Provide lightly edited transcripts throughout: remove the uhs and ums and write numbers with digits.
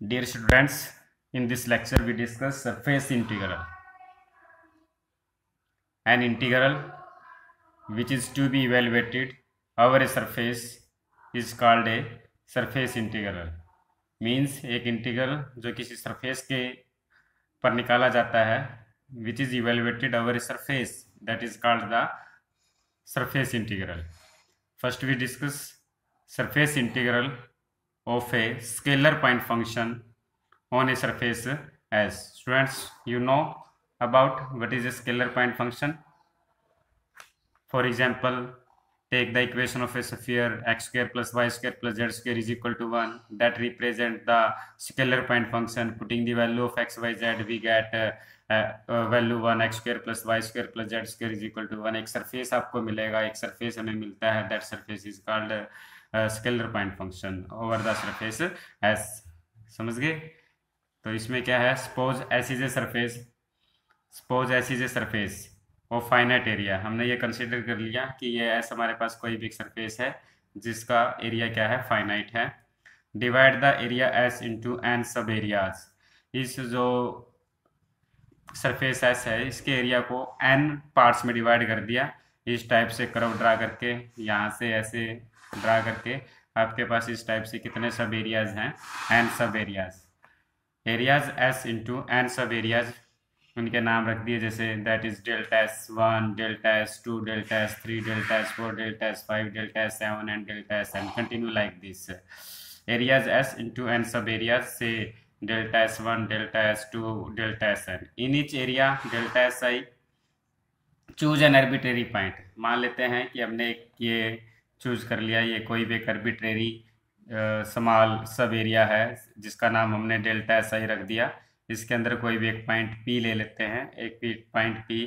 Dear students, in this lecture we discuss surface integral. An integral which is to be evaluated over a surface is called a surface integral. Means एक integral जो किसी surface के पर निकाला जाता है which is evaluated over a surface, that is called the surface integral. First we discuss surface integral of a scalar point function on a surface S. Students, you know about what is a scalar point function? For example, take the equation of a sphere x square plus y square plus z square is equal to 1. That represent the scalar point function. Putting the value of x, y, z, we get value 1 x square plus y square plus z square is equal to 1. एक surface आपको मिलेगा, एक surface हमें मिलता है. That surface is called scalar point function over the surface S. समझ गए? तो इसमें क्या है? Suppose S is a surface of finite area. हमने ये कंसिडर कर लिया कि ये एस हमारे पास कोई भी सरफेस है जिसका एरिया क्या है? फाइनाइट है. Divide the area S into n sub areas. इस जो सरफेस एस है इसके एरिया को एन पार्ट्स में डिवाइड कर दिया. इस टाइप से कर्व ड्रा करके, यहाँ से ऐसे ड्रा करके आपके पास इस टाइप से कितने सब एरियाज हैं? N sub areas. Areas S into n sub areas, उनके नाम रख दिए जैसे that is delta S 1, delta S 2, delta S 3, delta S 4, delta S 5, delta S 7 and delta S n. Continue like this. Areas S into n sub areas से delta S 1, delta S 2, delta S n. In each area delta S i choose an arbitrary point. मान लेते हैं कि हमने ये choose कर लिया, ये कोई भी एक आर्बिट्रेरी स्मॉल सब एरिया है जिसका नाम हमने डेल्टा एस आई रख दिया. इसके अंदर कोई भी एक पॉइंट P ले लेते हैं, एक पॉइंट P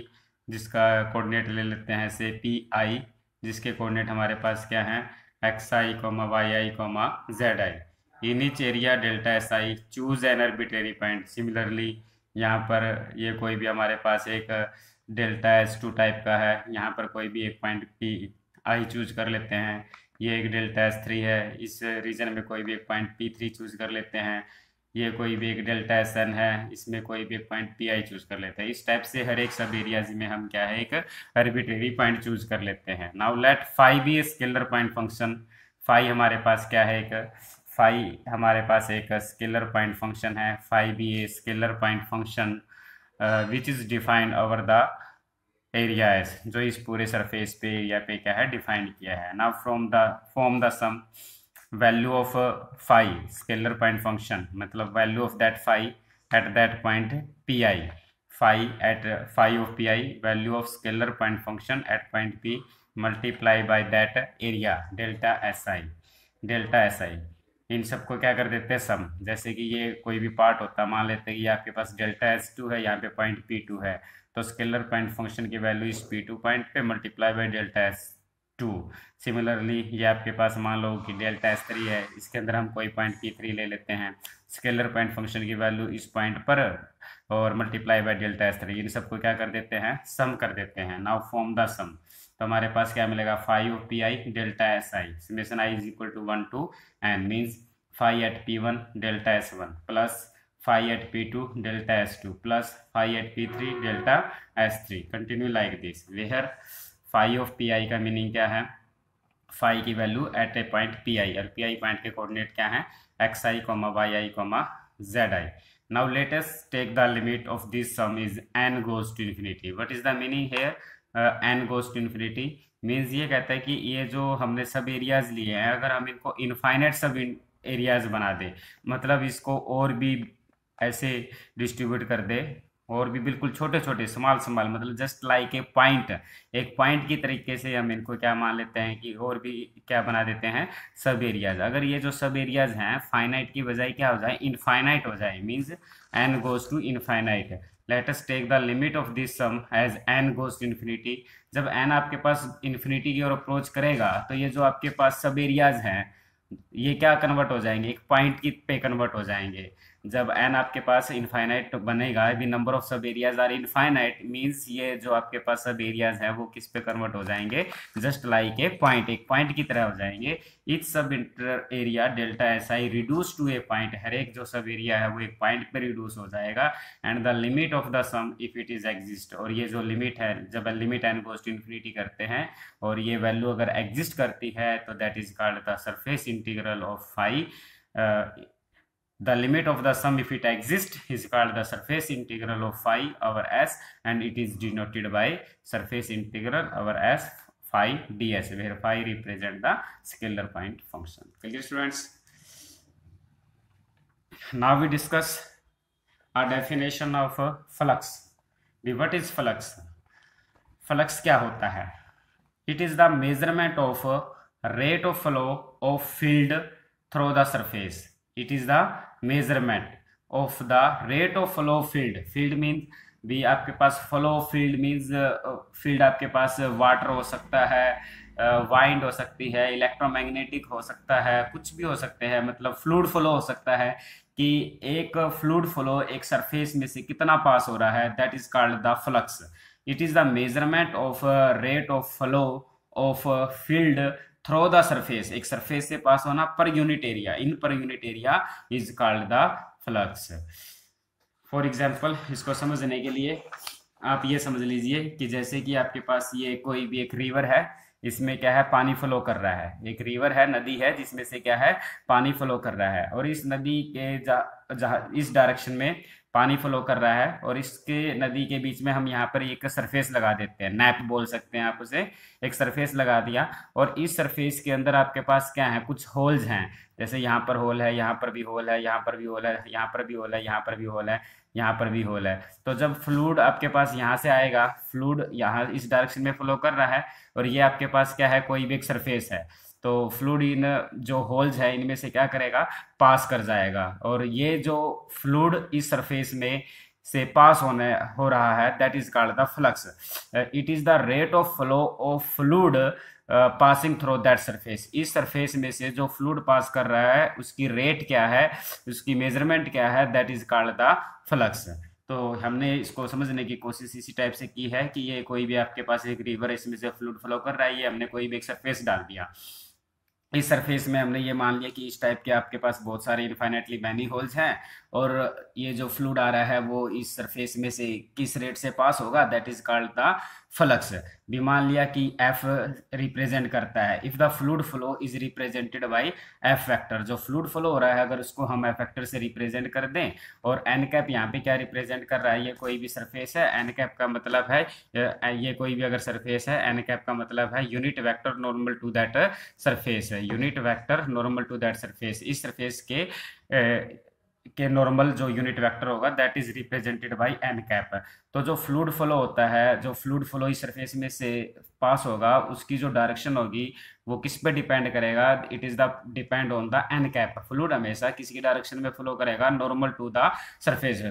जिसका कोऑर्डिनेट ले लेते हैं से पी आई, जिसके कोऑर्डिनेट हमारे पास क्या हैं? X i comma y i comma z i. In each area delta S i choose an arbitrary point. Similarly यहाँ पर ये कोई भी हमारे पास एक डेल्टा एस 2 टाइप का है, यहाँ पर कोई भी एक पॉइंट P आई चूज कर लेते हैं. ये एक डेल्टा एस 3 है, इस रीजन में कोई भी एक पॉइंट P3 चूज कर लेते हैं. ये कोई भी एक डेल्टा एस एन है, इसमें कोई भी एक पॉइंट पी आई चूज कर लेते हैं. इस टाइप से हर एक सब एरियाज में हम क्या है? एक आर्बिट्रेरी पॉइंट चूज कर लेते हैं. Now let phi be a scalar point function. Phi हमारे पास क्या है? हमारे पास एक स्केलर पॉइंट फंक्शन है. Phi be a scalar point function which is defined over the area S, जो इस पूरे सरफेस पे एरिया पे क्या है? डिफाइंड किया है. Now from the sum value of phi scalar point function, मतलब value of that phi at that point P I. Phi at phi of P I, value of scalar point function at point P multiply by that area delta S I. Delta S I इन सबको क्या कर देते हैं? सम. जैसे कि ये कोई भी पार्ट होता है, मान लेते हैं कि आपके पास डेल्टा एस 2 है, यहाँ पे पॉइंट P2 है, तो स्केलर पॉइंट फंक्शन की वैल्यू इस P2 पॉइंट पे multiply by delta S 2. Similarly ये आपके पास मान लो कि डेल्टा एस 3 है, इसके अंदर हम कोई पॉइंट P3 ले लेते हैं. स्केलर पॉइंट फंक्शन की वैल्यू इस पॉइंट पर और मल्टीप्लाई बाय डेल्टा एस 3. इन सबको क्या कर देते हैं? सम कर देते हैं. Now form the sum. तो हमारे पास क्या मिलेगा? Phi of P i delta S i summation i is equal to 1 to n means phi at P1 delta S 1 plus phi at P2 delta S 2 plus phi at P3 delta S 3. Continue like this. Where phi of P i का meaning क्या है? फाई की value at a point P i, और P i point के coordinate क्या है? X i comma y i comma z i. Now let us take the limit of this sum is n goes to infinity. What is the meaning here? n goes to infinity means ये कहता है कि ये जो हमने सब areas लिए हैं, अगर हम इनको इनफाइनाइट सब एरियाज बना दे, मतलब इसको और भी ऐसे डिस्ट्रीब्यूट कर दे, और भी बिल्कुल छोटे छोटे स्मॉल मतलब जस्ट लाइक ए पॉइंट, एक पॉइंट की तरीके से हम इनको क्या मान लेते हैं कि और भी क्या बना देते हैं? सब एरियाज. अगर ये जो सब एरियाज हैं फाइनाइट की बजाय क्या हो जाए? इनफाइनाइट हो जाए. Means n goes to infinite. Let us take the limit of this sum as n goes to infinity. जब n आपके पास इन्फिनिटी की ओर अप्रोच करेगा तो ये जो आपके पास सब एरियाज हैं ये क्या कन्वर्ट हो जाएंगे? एक पॉइंट की पे कन्वर्ट हो जाएंगे. जब n आपके पास इनफाइनाइट बनेगा, अभी नंबर ऑफ सब एरियाज आर इनफाइनाइट, मींस ये जो आपके पास सब एरियाज है वो किस पे कन्वर्ट हो जाएंगे, जस्ट लाइक ए पॉइंट, एक पॉइंट की तरह हो जाएंगे। Each sub inter area delta S I reduce to a point, हर एक जो सब एरिया है वो एक पॉइंट पे रिड्यूस हो जाएगा। And the limit of the sum if it is exist, और ये जो लिमिट है, जब limit N goes to infinity करते हैं और ये वैल्यू अगर एग्जिस्ट करती है तो that is called the surface integral of phi. The limit of the sum if it exists is called the surface integral of phi over s, and it is denoted by surface integral over s phi ds, where phi represent the scalar point function. Clear students? Now we discuss a definition of flux. What is flux? Flux क्या होता है? It is the measurement of rate of flow of field through the surface. It is the measurement of the rate of flow field. Field means भी आपके पास flow field means field आपके पास water हो सकता है, wind हो सकती है, electromagnetic हो सकता है, कुछ भी हो सकते हैं, मतलब फ्लूइड फ्लो हो सकता है कि एक फ्लूइड फ्लो एक सरफेस में से कितना पास हो रहा है, that is called the flux. It is the measurement of rate of flow of field through the surface, एक सरफेस से पास होना पर यूनिट एरिया, इन पर unit area is called the flux. For example, इसको समझने के लिए आप ये समझ लीजिए कि जैसे कि आपके पास ये कोई भी एक रिवर है, इसमें क्या है, पानी फ्लो कर रहा है, एक रिवर है, नदी है जिसमें से क्या है, पानी फ्लो कर रहा है, और इस नदी के जहाँ इस डायरेक्शन में पानी फ्लो कर रहा है और इसके नदी के बीच में हम यहाँ पर एक सरफेस लगा देते हैं, नैप बोल सकते हैं आप उसे, एक सरफेस लगा दिया, और इस सरफेस के अंदर आपके पास क्या है, कुछ होल्स हैं, जैसे यहाँ पर होल है, यहाँ पर भी होल है, यहाँ पर भी होल है, यहाँ पर भी होल है, यहाँ पर भी होल है, यहाँ पर भी होल है। तो जब फ्लूइड आपके पास यहाँ से आएगा, फ्लूइड यहाँ इस डायरेक्शन में फ्लो कर रहा है और ये आपके पास क्या है, कोई भी एक सरफेस है, तो फ्लूइड इन जो होल्स है इनमें से क्या करेगा, पास कर जाएगा, और ये जो फ्लूइड इस सरफेस में से पास हो रहा है, that is called the flux. It is the rate of flow of fluid passing through that surface, इस सरफेस में से जो फ्लूइड पास कर रहा है उसकी रेट क्या है, उसकी मेजरमेंट क्या है, that is called the flux. तो हमने इसको समझने की कोशिश इसी टाइप से की है कि ये कोई भी आपके पास एक रिवर, इसमें से फ्लूइड फ्लो कर रहा है, ये हमने कोई भी एक सरफेस डाल दिया, इस सरफेस में हमने ये मान लिया कि इस टाइप के आपके पास बहुत सारे इनफाइनाइटली मैनी होल्स हैं, और ये जो फ्लूइड आ रहा है वो इस सरफेस में से किस रेट से पास होगा, that is called the flux. भी मान लिया कि एफ रिप्रेजेंट करता है, if the fluid flow is represented bye F vector, जो फ्लूइड फ्लो हो रहा है अगर उसको हम एफ वेक्टर से रिप्रेजेंट कर दें, और एन कैप यहाँ पे क्या रिप्रेजेंट कर रहा है, ये कोई भी सरफेस है, एन कैप का मतलब है ये कोई भी अगर सरफेस है, एन कैप का मतलब है unit vector normal to that surface है, unit vector normal to that surface, इस सरफेस के नॉर्मल जो यूनिट वेक्टर होगा that is represented by N cap. तो जो फ्लूइड फ्लो होता है, जो फ्लूइड फ्लो इस सरफेस में से पास होगा, उसकी जो डायरेक्शन होगी वो किस पे डिपेंड करेगा, it is the depend on the N cap. Fluid हमेशा किसी की डायरेक्शन में फ्लो करेगा, normal to the surface,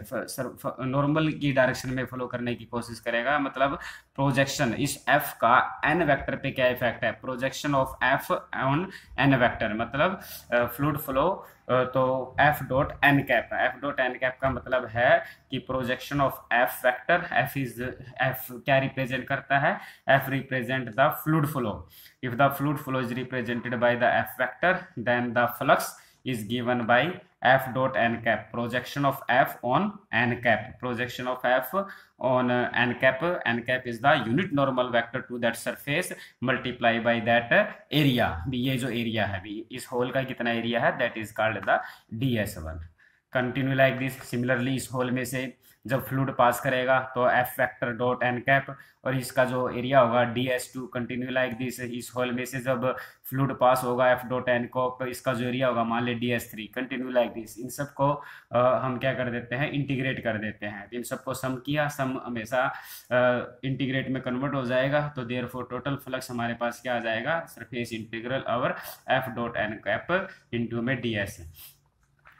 normal की डायरेक्शन में फ्लो करने की कोशिश करेगा, मतलब प्रोजेक्शन इस एफ का एन वेक्टर पे क्या इफेक्ट है, projection of F on N vector, मतलब फ्लूइड फ्लो तो F dot N cap, F dot N cap का मतलब है कि projection of F vector, F क्या रिप्रेजेंट करता है, F represent the fluid flow, if the fluid flow is represented by the f vector then the flux is given by f dot n cap, projection of f on n cap, projection of f on n cap, n cap is the unit normal vector to that surface multiply by that area, ये जो area है भी इस whole का कितना area है, that is called the ds1। Continue like this, similarly इस hole में से जब फ्लूइड पास करेगा तो F vector dot N cap, और इसका जो एरिया होगा ds2, कंटिन्यू लाइक दिस, इस होल में से जब फ्लूइड पास होगा एफ डॉट एन कैप, इसका जो एरिया होगा मान ले ds3, कंटिन्यू लाइक दिस। इन सबको हम क्या कर देते हैं, इंटीग्रेट कर देते हैं, इन सबको सम किया, सम हमेशा इंटीग्रेट में कन्वर्ट हो जाएगा, तो देयरफॉर टोटल फ्लक्स हमारे पास क्या आ जाएगा, surface integral over F dot N cap into में ds।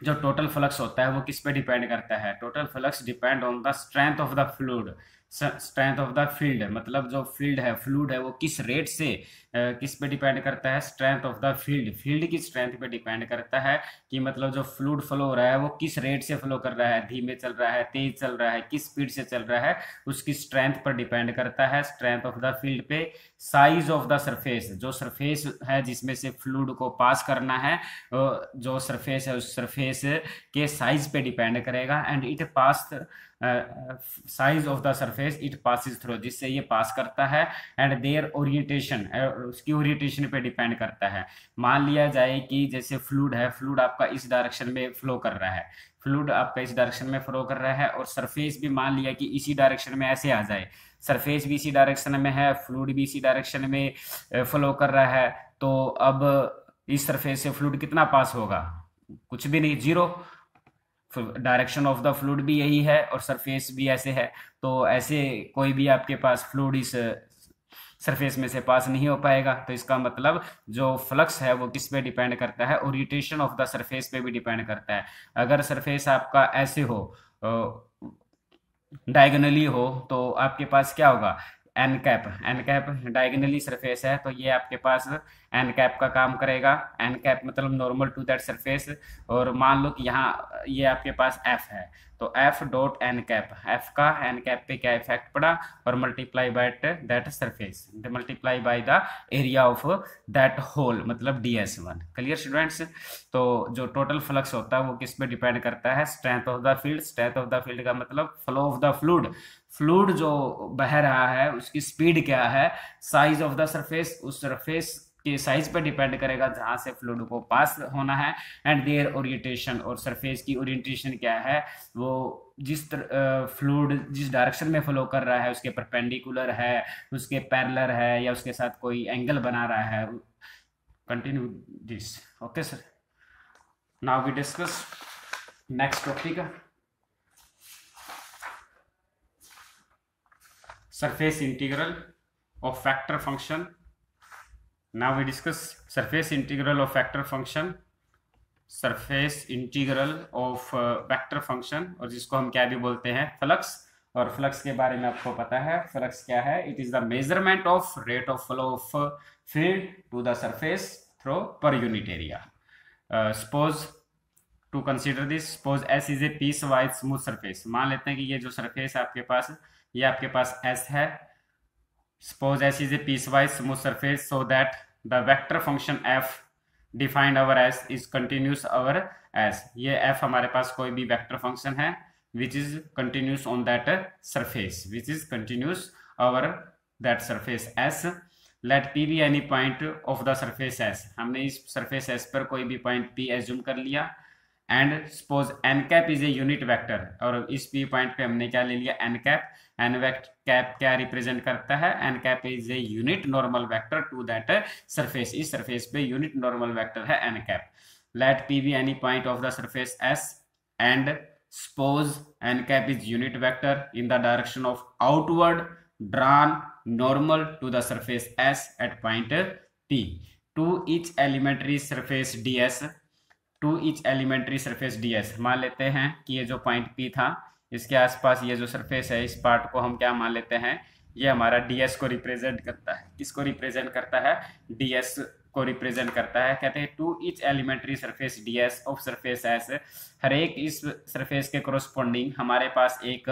जो टोटल फ्लक्स होता है वो किस पे डिपेंड करता है, total flux depend on the strength of the fluid, strength of the field मतलब जो फील्ड है, फ्लूइड है, वो किस रेट से किस पे डिपेंड करता है, strength of the field, field की स्ट्रेंथ पे डिपेंड करता है कि मतलब जो फ्लूइड फ्लो हो रहा है वो किस रेट से फ्लो कर रहा है, धीमे चल रहा है, तेज चल रहा है, किस स्पीड से चल रहा है, उसकी स्ट्रेंथ पर डिपेंड करता है, स्ट्रेंथ ऑफ द फील्ड पे। साइज ऑफ द सरफेस, जो सरफेस है जिसमें से फ्लूइड को पास करना है, जो सरफेस है उस सरफेस के साइज पे डिपेंड करेगा। And it pass, size of the surface it passes through, जिससे ये पास करता है। एंड देयर ओरिएंटेशन, उसकी ओरिएंटेशन पे डिपेंड करता है। मान लिया जाए कि जैसे फ्लूइड है, फ्लूइड आपका इस डायरेक्शन में फ्लो कर रहा है, फ्लूइड आपका इस डायरेक्शन में फ्लो कर रहा है, और सरफेस भी मान लिया कि इसी डायरेक्शन में ऐसे आ जाए, सरफेस भी इसी डायरेक्शन में है, फ्लूइड भी इसी डायरेक्शन में फ्लो कर रहा है, तो अब इस सरफेस से फ्लूइड कितना पास होगा? कुछ भी नहीं, zero. Direction of the fluid भी यही है और सरफेस भी ऐसे है, तो ऐसे कोई भी आपके पास फ्लूइड इस सरफेस में से पास नहीं हो पाएगा। तो इसका मतलब जो फ्लक्स है वो किस पे डिपेंड करता है, ओरिएंटेशन ऑफ द सरफेस पे भी डिपेंड करता है। अगर सरफेस आपका ऐसे हो, डायगोनली हो, तो आपके पास क्या होगा, N cap, N cap diagonally surface है तो ये आपके पास एन कैप का काम करेगा। एन कैप मतलब नॉर्मल टू दैट सरफेस। और मान लो कि यहाँ ये आपके पास एफ है, तो F dot N cap, F का एन कैप पे क्या इफेक्ट पड़ा, और multiply by that surface, multiply by the area of that hole, मतलब ds1। Clear students? तो जो टोटल फ्लक्स होता है वो किस पे डिपेंड करता है, strength of the field. Strength of the field का मतलब flow of the fluid, fluid जो बह रहा है उसकी स्पीड क्या है, साइज ऑफ द सरफेस, उस सरफेस के साइज पर डिपेंड करेगा जहां से फ्लूइड को पास होना है। एंड देयर ओरिएंटेशन, और सरफेस की ओरिएंटेशन क्या है, वो जिस फ्लूइड जिस डायरेक्शन में फ्लो कर रहा है उसके परपेंडिकुलर है, उसके पैरेलल है, या उसके साथ कोई एंगल बना रहा है। Continue this. Okay sir, now we discuss next topic, surface integral of vector function. Now we discuss surface integral of vector function, surface integral of vector function, और जिसको हम क्या भी बोलते हैं, फ्लक्स। और फ्लक्स के बारे में आपको पता है, फ्लक्स क्या है, it is the measurement of rate of flow of field to the surface through per unit area. Suppose to consider this, suppose S is a piecewise smooth surface. मान लेते हैं कि ये जो सरफेस है आपके पास, ये आपके पास S है। Suppose S is a piecewise smooth surface, so that the vector function f defined over S is continuous over S। ये f हमारे पास कोई भी वेक्टर फंक्शन है which is continuous on that surface, which is continuous over that surface S। Let P be any point of the surface S। हमने इस surface S पर कोई भी पॉइंट P एज्यूम कर लिया। And suppose N cap is a unit vector, और इस P point पे हमने क्या ले लिया, एन कैप। एन कैप क्या रिप्रेजेंट करता है, N cap is a unit normal vector to that surface. इस सरफेस पे यूनिट नॉर्मल वेक्टर है N cap. Let P be any point of the surface S, and suppose N cap is unit vector in the direction of outward drawn normal to the surface S at point P. To each elementary surface ds, to each elementary surface ds। मान लेते हैं कि ये जो point P था, इसके आसपास ये जो सरफेस है, इस पार्ट को हम क्या मान लेते हैं, ये हमारा ds को रिप्रेजेंट करता है। किसको रिप्रेजेंट करता है, ds को रिप्रेजेंट करता है। कहते हैं to each elementary surface ds of surface S, हर एक इस सरफेस के कोरोस्पोंडिंग हमारे पास एक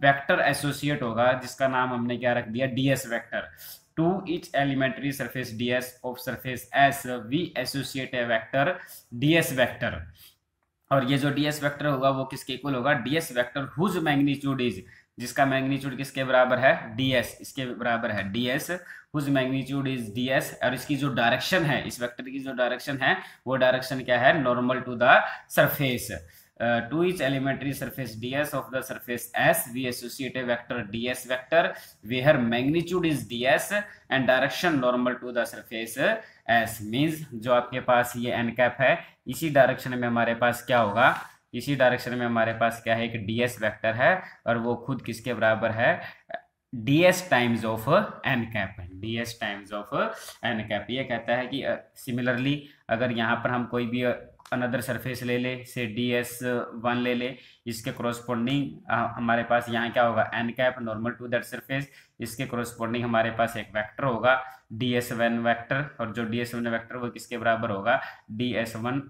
वेक्टर एसोसिएट होगा, जिसका नाम हमने क्या रख दिया, ds vector. To each elementary surface ds of surface S, we associate a vector ds vector। और ये जो ds वेक्टर होगा वो किसके इक्वल होगा, ds vector whose magnitude is, जिसका मैग्नीट्यूड किसके बराबर है, ds, इसके बराबर है ds, whose magnitude is ds। और इसकी जो डायरेक्शन है, इस वेक्टर की जो डायरेक्शन है, वो डायरेक्शन क्या है, normal to the surface. To each elementary surface ds of the surface S, we associate a vector ds vector where magnitude is ds and direction normal to the surface S। means जो आपके पास ये n cap है, इसी direction में हमारे पास क्या होगा, इसी डायरेक्शन में हमारे पास क्या है, एक ds वेक्टर है, और वो खुद किसके बराबर है, ds times of N cap, ds times of N cap. ये कहता है कि सिमिलरली अगर यहाँ पर हम कोई भी अनदर सरफेस ले ले, से ds1 ले ले, इसके कोरोस्पोंडिंग हमारे पास यहाँ क्या होगा, N cap normal to that surface, इसके कोरोस्पोंडिंग हमारे पास एक वेक्टर होगा ds1 वेक्टर, और जो ds1 वेक्टर वो किसके बराबर होगा, ds1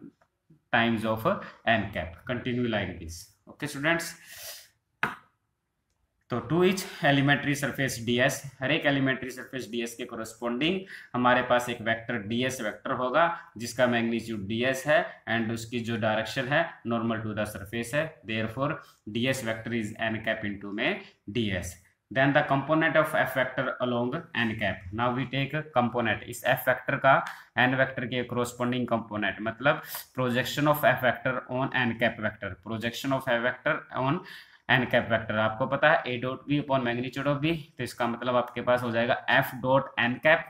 times of N cap. Continue like this. Okay students, तो to each elementary surface ds, हर एक एलिमेंट्री सरफेस ds के कोरोस्पोंडिंग हमारे पास एक वेक्टर ds वेक्टर होगा जिसका मैग्नीट्यूड ds है एंड उसकी जो डायरेक्शन है नॉर्मल टू द सरफेस है, therefore ds vector is n cap into में ds। Then the component of f vector along n cap. Now we take component, इस f vector का n vector के corresponding component, मतलब projection of f vector on n cap vector, projection of f vector on N cap vector. आपको पता है a dot B upon magnitude of B, तो इसका मतलब आपके पास हो जाएगा f dot N cap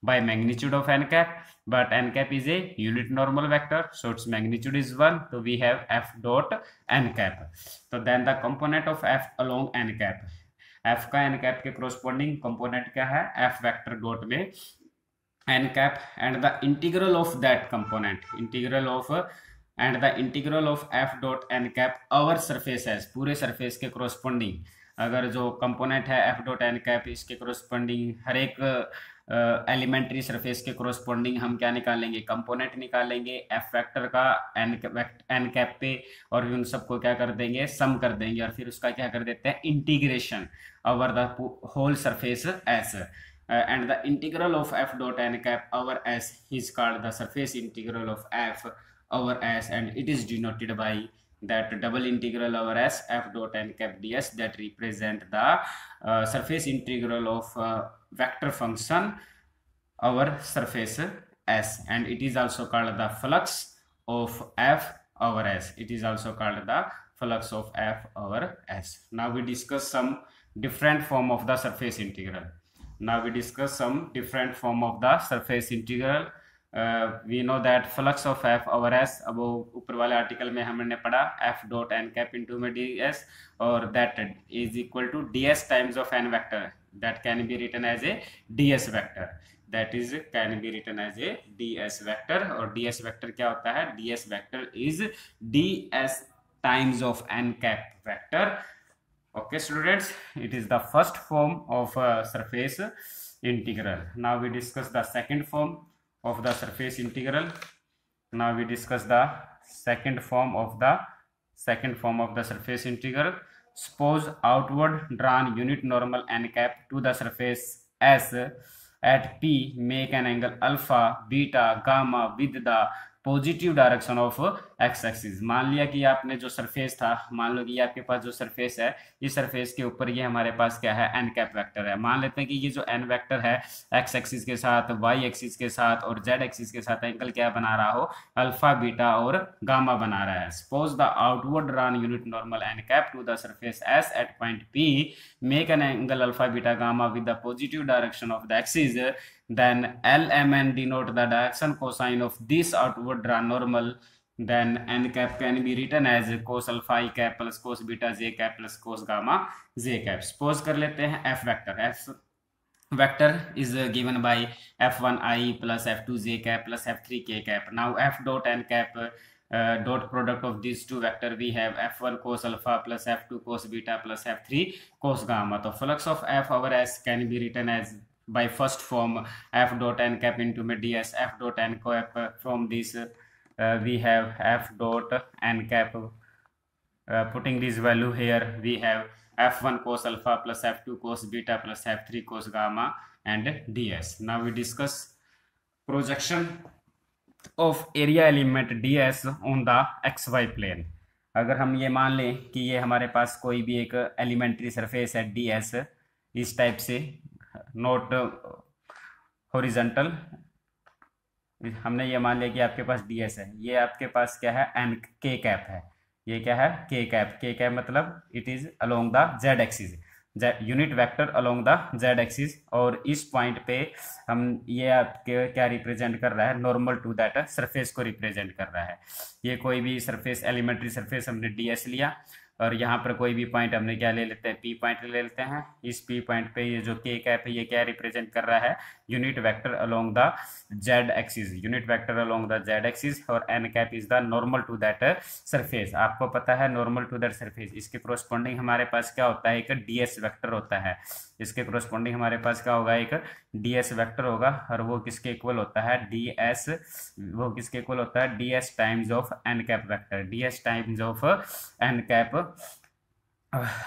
by magnitude of N cap, but N cap is a unit normal vector so its magnitude is 1, तो we have f dot N cap. तो then the component of f along N cap, f का N cap के corresponding component क्या है, f vector dot में N cap and the integral of that component, integral of and the integral of f dot N cap our surface as, पूरे surface के corresponding, अगर जो component है f dot N cap इसके corresponding हर एक elementary surface के corresponding हम क्या निकालेंगे, कंपोनेंट निकालेंगे f वेक्टर का एन कैप पे, और उन सबको क्या कर देंगे, सम कर देंगे, और फिर उसका क्या कर देते हैं, integration over the whole surface S, and the integral of f dot n cap over s is called the surface integral of f over s, and it is denoted by that double integral over s f dot n cap ds that represent the surface integral of vector function over surface s, and it is also called the flux of f over s, it is also called the flux of f over s. Now we discuss some different form of the surface integral. Now we discuss some different form of the surface integral. We know that flux of f over s, अब वो ऊपर वाले article में हमने पढ़ा f dot n cap into में ds, और that is equal to ds times of n vector, that can be written as a ds vector, that is can be written as a ds vector, और ds vector क्या होता है, ds vector is ds times of n cap vector. Okay students, it is the first form of surface integral. Now we discuss the second form of the surface integral. Now we discuss the second form of the surface integral. Suppose outward drawn unit normal n cap to the surface s at p make an angle alpha, beta, gamma with the positive direction of x axis. मान लिया कि आपने जो surface था, मान लो कि ये आपके पास जो सरफेस है, इस सरफेस के ऊपर ये हमारे पास क्या है, एन कैप वेक्टर है। मान लेते हैं कि ये जो एन वेक्टर है एक्स एक्सिस के साथ, वाई एक्सिस के साथ और जेड एक्सिस के साथ एंगल क्या बना रहा हो, अल्फा, बीटा और गामा बना रहा है। Suppose the outward drawn unit normal N cap to the surface S at point P make an angle alpha, beta, gamma with the positive direction of the axis, then LMN denote the direction cosine of this outward drawn normal, then n cap can be written as cos alpha I cap plus cos beta j cap plus cos gamma j cap. Suppose कर लेते हैं f vector is given by f1 I plus f2 j cap plus f3 k cap. Now f dot n cap dot product of these two vector we have f1 cos alpha plus f2 cos beta plus f3 cos gamma. So flux of f over s can be written as by first form f dot n cap into ds, f dot n cap from this we have f dot n cap, putting this value here we have f1 cos alpha plus f2 cos beta plus f3 cos gamma and ds. Now we discuss projection of area element ds on the xy plane. अगर हम ये मान लें कि ये हमारे पास कोई भी एक एलिमेंट्री सरफेस है ds इस टाइप से, नोट हॉरिजॉन्टल, हमने ये मान लिया कि आपके पास ds है, ये आपके पास क्या है, एन के कैप है, ये क्या है, के कैप मतलब it is along the Z axis, unit vector along the Z axis, और इस पॉइंट पे हम ये आपके क्या रिप्रेजेंट कर रहा है, नॉर्मल टू दैट सरफेस को रिप्रेजेंट कर रहा है। ये कोई भी सरफेस एलिमेंट्री सरफेस हमने ds लिया, और यहाँ पर कोई भी पॉइंट हमने क्या ले लेते हैं, पी पॉइंट ले लेते हैं। इस पी पॉइंट पे ये जो के कैप है ये क्या रिप्रेजेंट कर रहा है, unit vector along the Z axis, unit vector along the Z axis, और N cap is the normal to that surface. आपको पता है नॉर्मल टू दैट सरफेस, इसके कोरोस्पोंडिंग हमारे पास क्या होता है, एक डीएस वेक्टर होता है। इसके कोरोस्पोंडिंग हमारे पास क्या होगा, एक डीएस वेक्टर होगा, और वो किसके इक्वल होता है, डीएस, वो किसके इक्वल होता है, DS times of N cap vector, DS times of N cap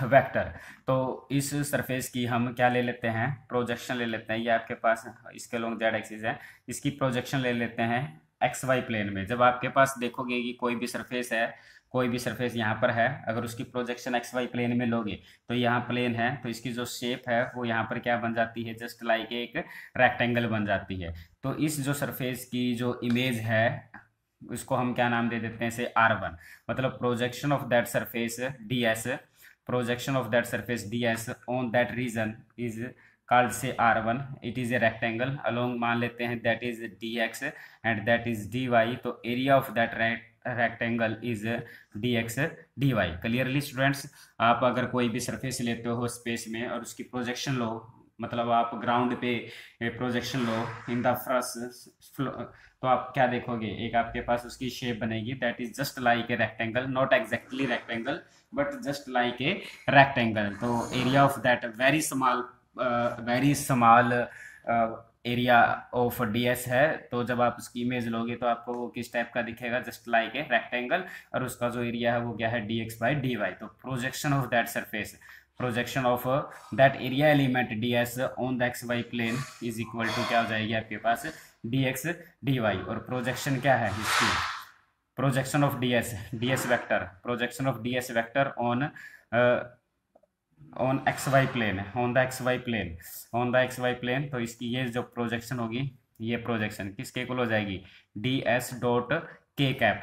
vector. तो इस सरफेस की हम क्या ले लेते हैं, प्रोजेक्शन ले लेते हैं। ये आपके पास इसके लॉन्ग जेड एक्सिस है, इसकी प्रोजेक्शन ले लेते हैं एक्स वाई प्लेन में। जब आपके पास देखोगे कि कोई भी सरफेस है, कोई भी सरफेस यहाँ पर है, अगर उसकी प्रोजेक्शन एक्स वाई प्लेन में लोगे तो यहाँ प्लेन है, तो इसकी जो शेप है वो यहाँ पर क्या बन जाती है, जस्ट लाइक एक रेक्टेंगल बन जाती है। तो इस जो सरफेस की जो इमेज है उसको हम क्या नाम दे देते हैं, से R1, मतलब projection of that surface ds, projection of that surface ds on that region is called say R1. it is a rectangle along मान लेते हैं that is dx and that is dy, तो area of that rectangle is dx dy। Clearly students, आप अगर कोई भी surface लेते हो स्पेस में और उसकी प्रोजेक्शन लो, मतलब आप ग्राउंड पे projection low in the first, तो आप क्या देखोगे, एक आपके पास उसकी शेप बनेगी that is just like a rectangle, not exactly rectangle but just like a rectangle. तो area of that very small area of ds है। तो जब आप उसकी इमेज लोगे तो आपको वो किस टाइप का दिखेगा, जस्ट लाइक ए रेक्टेंगल, और उसका जो एरिया है वो क्या है, dx बाई dy। तो projection of that surface, projection of that area element ds on the X Y plane is equal to क्या हो जाएगी आपके पास, dx dy। और प्रोजेक्शन क्या है इसकी, projection of ds vector, projection of ds vector on X Y plane, on the X Y plane, on the X Y plane. तो इसकी ये जो प्रोजेक्शन होगी, ये प्रोजेक्शन किसके इक्वल हो जाएगी, ds डॉट के कैप।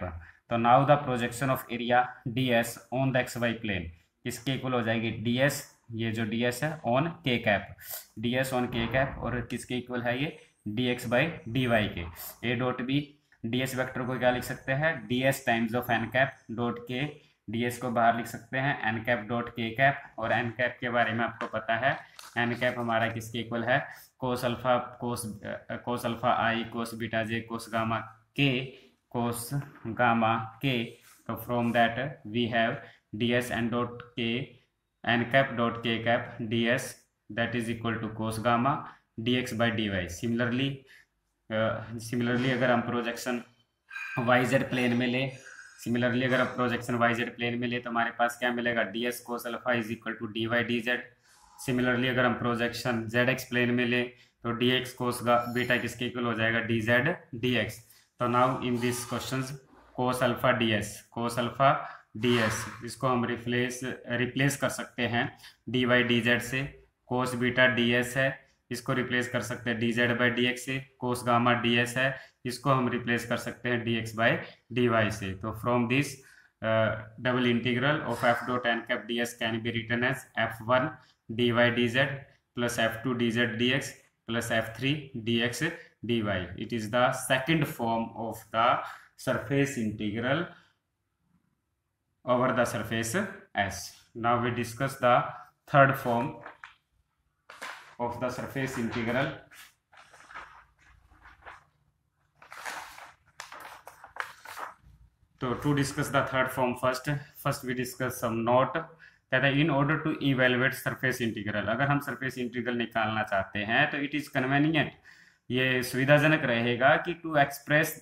तो now the projection of area ds on the X Y plane किसके इक्वल हो जाएगी, ds, ये जो ds है on K cap, ds on K cap, और किसके इक्वल है ये, dx बाई dy के। a dot B, ds vector को क्या लिख सकते हैं, ds times of N cap dot K, ds को बाहर लिख सकते हैं N cap dot K cap. और एन कैप के बारे में आपको पता है, एन कैप हमारा किसके इक्वल है, cos alpha, cos alpha I, cos beta J, cos gamma K, cos gamma K. तो from that we have ds N dot K, N cap dot K cap ds that is equal to cos gamma dx by dy। Similarly अगर हम projection yz plane में ले, similarly अगर आप projection yz plane में ले तो हमारे पास क्या मिलेगा, ds cos alpha is equal to dy dz। Similarly अगर हम प्रोजेक्शन zx प्लेन में ले तो dx कोस बीटा किसके इक्वल हो जाएगा, dz dx। तो now in this question cos alpha ds, cos alpha ds, इसको हम रिप्लेस कर सकते हैं dy dz से। कोस बीटा ds है, इसको रिप्लेस कर सकते हैं dz बाई dx से। कोस गामा ds है, इसको हम रिप्लेस कर सकते हैं dx बाई dy से। तो from this double integral of f dot N cap ds can be written as f1 dy dz plus f2 dz dx plus f3 dx dy। It is the second form of the surface integral over the surface S. Now we discuss the third form of the surface integral. So to discuss the third form, first we discuss some note। कहता है in order to evaluate surface integral, अगर हम surface integral निकालना चाहते हैं तो it is convenient, ये सुविधाजनक रहेगा कि to express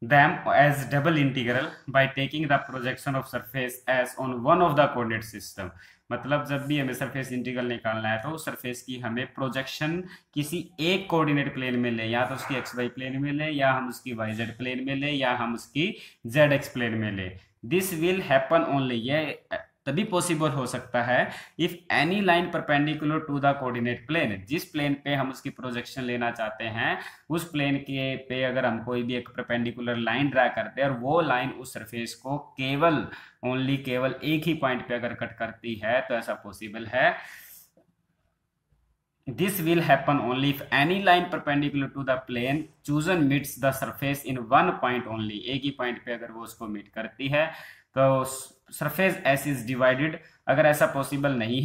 them as double integral by taking the projection of surface S on one of the coordinate system। मतलब जब भी हमें सरफेस इंटीग्रल निकालना है तो उस सरफेस की हमें प्रोजेक्शन किसी एक कोऑर्डिनेट प्लेन में ले, या तो उसकी एक्स वाई प्लेन में ले, या हम उसकी वाई जेड प्लेन में ले, या हम उसकी जेड एक्स प्लेन में ले। दिस विल हैपन ओनली, ये तभी पॉसिबल हो सकता है if any line perpendicular to the coordinate plane, जिस प्लेन पे हम उसकी प्रोजेक्शन लेना चाहते हैं उस प्लेन के पे अगर हम कोई भी एक परपेंडिकुलर लाइन ड्रा करते हैं और वो लाइन उस सरफेस को केवल एक ही पॉइंट पे अगर कट करती है तो ऐसा पॉसिबल है। This will happen only if any line perpendicular to the plane chosen meets the surface in one point only, एक ही पॉइंट पे अगर वो उसको मीट करती है तो सरफेस एस इज डिवाइडेड, अगर ऐसा पॉसिबल नहीं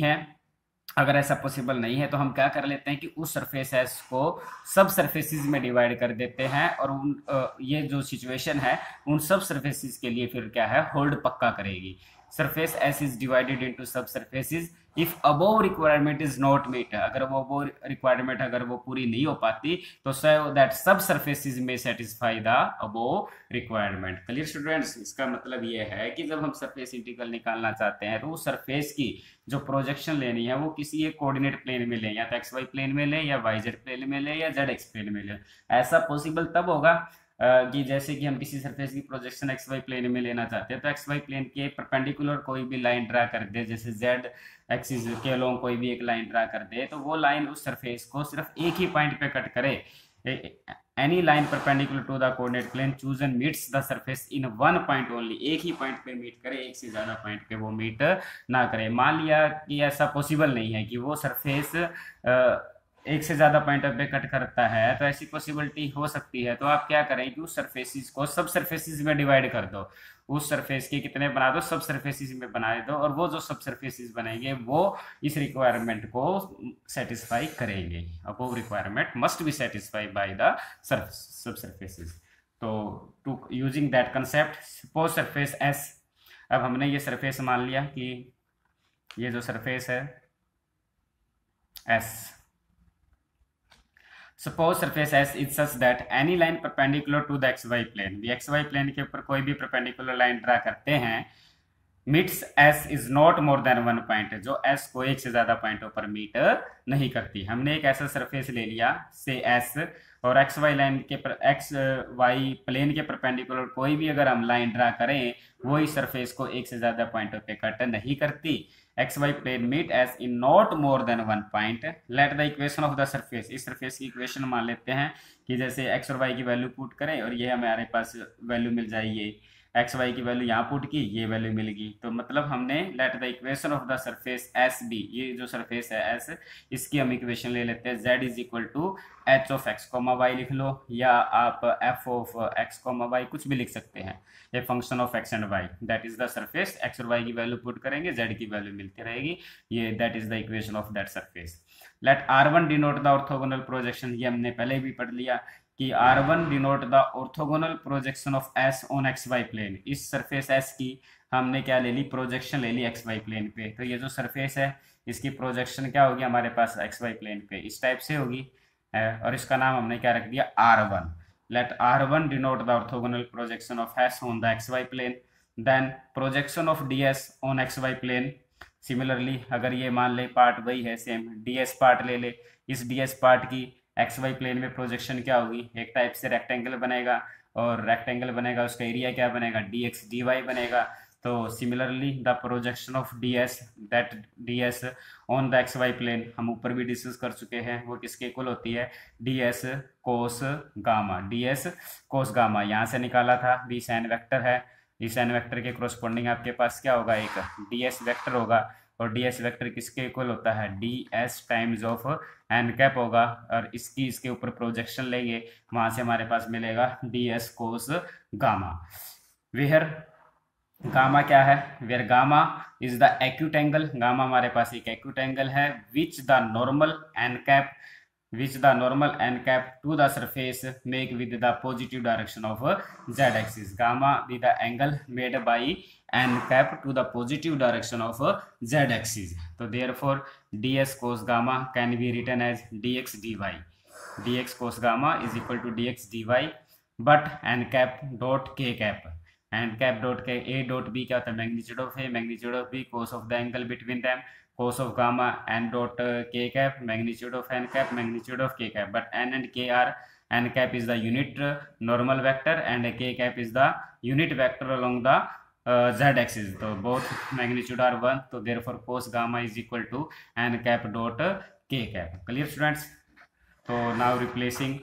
है, तो हम क्या कर लेते हैं कि उस सरफेस एस को सब सरफेसेस में डिवाइड कर देते हैं, और ये जो सिचुएशन है उन सब सरफेसेस के लिए फिर क्या है, होल्ड पक्का करेगी। Surface S is divided into sub surfaces if above requirement is not meet, अगर वो अबोव रिक्वायरमेंट अगर वो पूरी नहीं हो पाती तो सो दैट सब सरफेसेस में satisfy the above requirement. Clear students, इसका मतलब ये है कि जब हम सरफेस इंटीग्रल निकालना चाहते हैं तो उस सरफेस की जो प्रोजेक्शन लेनी है वो किसी एक कोऑर्डिनेट प्लेन में ले, या तो एक्स वाई प्लेन में ले, या वाई जेड प्लेन में ले, या जेड एक्स प्लेन में ले। ऐसा पॉसिबल तब होगा कि जैसे कि हम किसी सरफेस की प्रोजेक्शन एक्स वाई प्लेन में लेना चाहते हैं, तो एक्स वाई प्लेन के परपेंडिकुलर कोई भी लाइन ड्रा कर दे, जैसे जेड एक्सिस के अलोंग कोई भी एक लाइन ड्रा कर दे, तो वो लाइन उस सरफेस को सिर्फ एक ही पॉइंट पे कट करे। Any line perpendicular to the coordinate plane choose and meets the surface in one point only, एक ही पॉइंट पे मीट करे, एक से ज्यादा पॉइंट पे वो मीट ना करे। मान लिया कि ऐसा पॉसिबल नहीं है कि वो सरफेस एक से ज्यादा पॉइंट पे कट करता है, तो ऐसी पॉसिबिलिटी हो सकती है, तो आप क्या करें कि उस सरफेसिस को सब सरफेसिस में डिवाइड कर दो, उस सरफेस के कितने बना दो, सब सरफेसिस में बना दो, और वो जो सब सरफेसिस बनेंगे वो इस रिक्वायरमेंट को सेटिस्फाई करेंगे। Above requirement must be satisfy by the sub surfaces. तो to using that concept, suppose surface S, अब हमने ये सरफेस मान लिया कि ये जो सरफेस है S, suppose surface S is such that any line perpendicular to the X Y plane, X Y plane के ऊपर कोई भी परपेंडिकुलर लाइन ड्रा करते हैं, meets S is not more than one point, जो एस को एक से ज्यादा पॉइंटों पर मीट नहीं करती। हमने एक ऐसा सरफेस ले लिया से एस, और एक्स वाई लाइन के एक्स वाई प्लेन के परपेंडिकुलर कोई भी अगर हम लाइन ड्रा करें वो इस सरफेस को एक से ज्यादा पॉइंटों पे कट नहीं करती। X Y plane meet S in not more than one point, let the equation of the surface, इस सरफेस की इक्वेशन मान लेते हैं कि जैसे एक्स और वाई की वैल्यू पुट करें और ये हमारे पास वैल्यू मिल जाएगी, एक्स वाई की वैल्यू यहाँ पुट की, ये वैल्यू मिल गई, तो मतलब हमने let the equation of the surface S be, ये जो सरफेस है एस, इसकी हम इक्वेशन ले लेते हैं z is equal to H of X comma Y लिख लो, या आप F of X comma Y कुछ भी लिख सकते हैं, a function of X and Y, that is the surface. X और वाई की वैल्यू पुट करेंगे, z की वैल्यू मिलती रहेगी, ये that is the equation of that surface. Let r1 denote the orthogonal projection, ये हमने पहले भी पढ़ लिया कि r1 denote the orthogonal projection of s on X Y plane, इस सरफेस s की हमने क्या ले ली, प्रोजेक्शन ले ली एक्स वाई प्लेन पे, तो ये जो सरफेस है इसकी प्रोजेक्शन क्या होगी हमारे पास एक्स वाई प्लेन पे, इस टाइप से होगी, और इसका नाम हमने क्या रख दिया, r1। Let r1 denote the orthogonal projection of s on the X Y plane, then projection of ds on X Y plane. Similarly अगर ये मान ले पार्ट वही है सेम, ds पार्ट ले ले, इस ds पार्ट की एक्स वाई प्लेन में प्रोजेक्शन क्या होगी, एक टाइप से रेक्टेंगल बनेगा, और रेक्टेंगल बनेगा उसका एरिया क्या बनेगा, dx dy बनेगा। तो similarly the projection of ds, that ds on the X Y plane हम ऊपर भी डिस्कस कर चुके हैं, वो किसके इक्वल होती है, ds cos gamma, ds cos gamma यहाँ से निकाला था, b साइन वेक्टर है, इस साइन वेक्टर के कोरस्पॉन्डिंग आपके पास क्या होगा, एक ds वेक्टर होगा, और ds वेक्टर किसके इक्वल होता है, ds times of N cap होगा, और इसकी इसके ऊपर प्रोजेक्शन लेंगे, वहां से हमारे पास मिलेगा ds cos gamma. Where gamma क्या है, where gamma is the acute angle, gamma हमारे पास एक एक्यूट एंगल है, which the normal N cap to the surface make with the positive direction of z axis, gamma be the angle made by n cap to the positive direction of z axis, so therefore ds cos gamma can be written as dx dy, dx cos gamma is equal to dx dy, but n cap dot k cap, n cap dot k a dot b क्या होता है, magnitude of a, magnitude of b, cos of the angle between them, cos of gamma n dot k cap, magnitude of n cap, magnitude of k cap, but n and k are, n cap is the unit normal vector and k cap is the unit vector along the z axis, so both magnitude are 1, so therefore cos gamma is equal to n cap dot k cap। clear students, so now replacing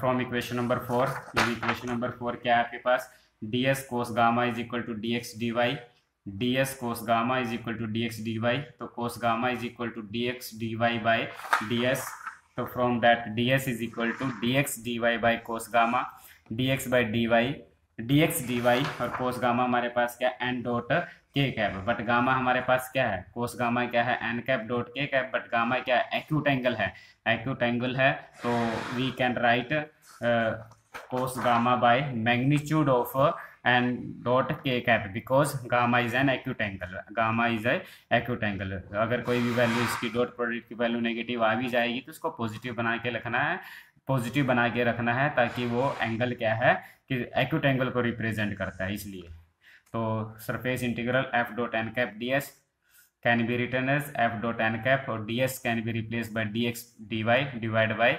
from equation number 4, equation number 4 क्या है आपके पास, ds cos gamma is equal to dx dy, ds cos gamma is equal to dx dy, तो cos gamma is equal to dx dy by ds, तो from that ds is equal to dx dy by cos gamma, dx by dy dx dy और cos gamma हमारे पास क्या N dot K cap, but gamma हमारे पास क्या है, cos gamma क्या है N cap dot K cap, but gamma क्या है एक्यूट एंगल है, एक्यूट एंगल है, तो we can write cos gamma by magnitude of N dot K cap because gamma is an acute angle, gamma is a acute angle. अगर कोई भी value इसकी dot product की वैल्यू नेगेटिव आ भी जाएगी तो उसको पॉजिटिव बना के रखना है, पॉजिटिव बना के रखना है, ताकि वो एंगल क्या है कि एक्यूट एंगल को रिप्रेजेंट करता है इसलिए। तो surface integral F dot N cap D S can be written as F dot N cap और D S can be replace by D X D Y divide by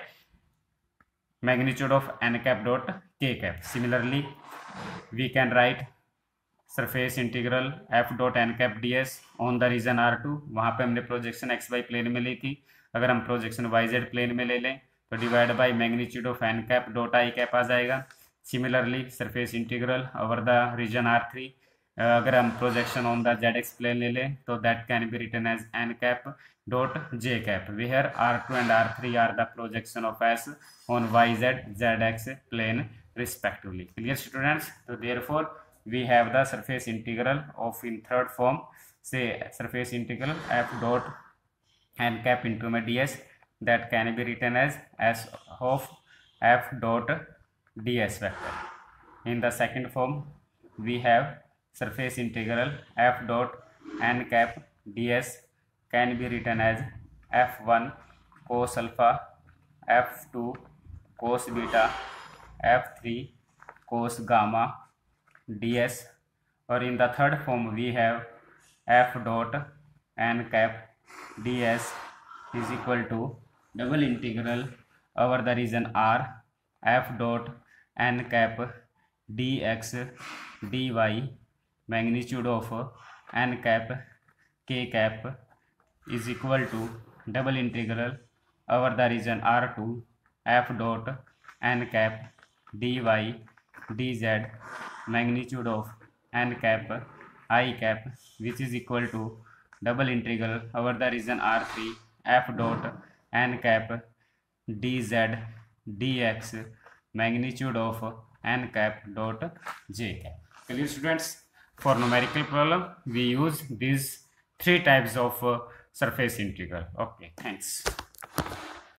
magnitude of n cap dot k cap. Similarly, we can write surface integral f dot n cap ds on the region R2. वहाँ पे हमने projection x Y plane में ली थी, अगर हम projection Y Z plane में ले लें तो divide by magnitude of N cap dot I cap आ जाएगा। Similarly surface integral over the region R3, अगर हम projection on the Z X plane ले लें तो that can be written as N cap dot j cap, where R2 and R3 are the projection of S on YZ ZX plane respectively. Clear students? So therefore we have the surface integral of in third form, say surface integral f dot n cap into my ds that can be written as S of f dot ds vector. In the second form we have surface integral f dot n cap ds can be written as f1 cos alpha, f2 cos beta, f3 cos gamma ds, or in the third form we have f dot n cap ds is equal to double integral over the region R f dot n cap dx dy magnitude of n cap k cap is equal to double integral over the region R2 f dot n cap dy dz magnitude of n cap I cap, which is equal to double integral over the region R3 f dot n cap dz dx magnitude of n cap dot j cap. Clear students? For numerical problem we use these three types of surface integral. Okay, thanks.